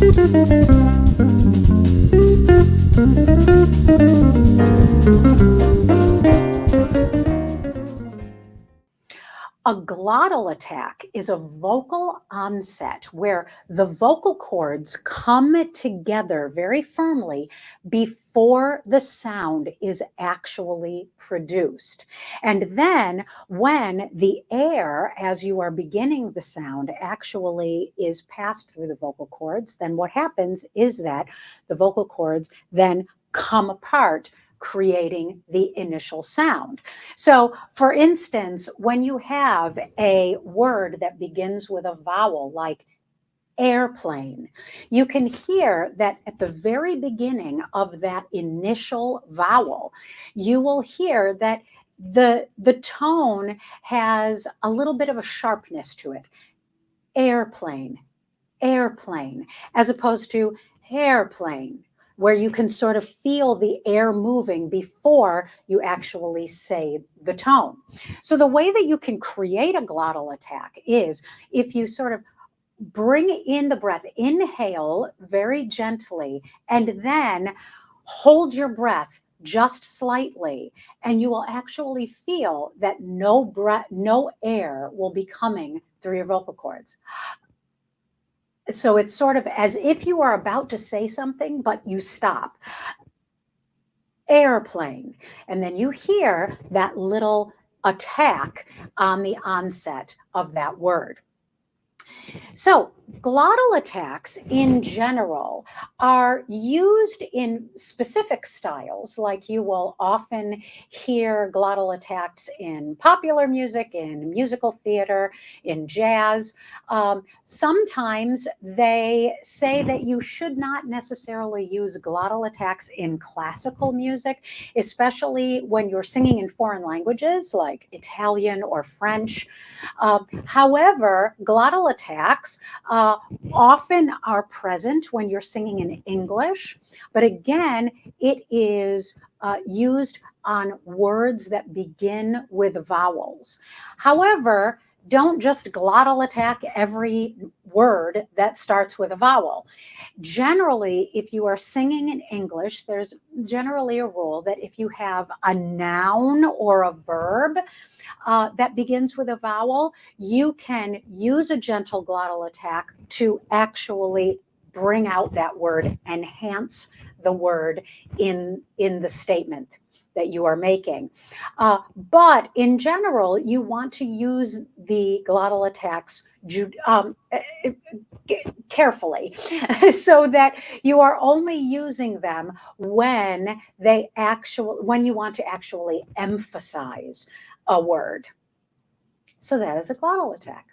A glottal attack is a vocal onset where the vocal cords come together very firmly before the sound is actually produced. And then when the air, as you are beginning the sound, actually is passed through the vocal cords, then what happens is that the vocal cords then come apart, creating the initial sound. So, for instance, when you have a word that begins with a vowel like airplane, you can hear that at the very beginning of that initial vowel, you will hear that the tone has a little bit of a sharpness to it. Airplane, airplane, as opposed to airplane, where you can sort of feel the air moving before you actually say the tone. So the way that you can create a glottal attack is if you sort of bring in the breath, inhale very gently, and then hold your breath just slightly, and you will actually feel that no breath, no air will be coming through your vocal cords. So it's sort of as if you are about to say something, but you stop. Airplane. And then you hear that little attack on the onset of that word. So, glottal attacks in general are used in specific styles, like you will often hear glottal attacks in popular music, in musical theater, in jazz. Sometimes they say that you should not necessarily use glottal attacks in classical music, especially when you're singing in foreign languages like Italian or French. However, glottal attacks often are present when you're singing in English, but again, it is used on words that begin with vowels. However, don't just glottal attack every word that starts with a vowel. Generally, if you are singing in English, there's generally a rule that if you have a noun or a verb that begins with a vowel, you can use a gentle glottal attack to actually bring out that word, enhance the word in the statement that you are making. But in general, you want to use the glottal attacks carefully so that you are only using them when when you want to actually emphasize a word. So that is a glottal attack.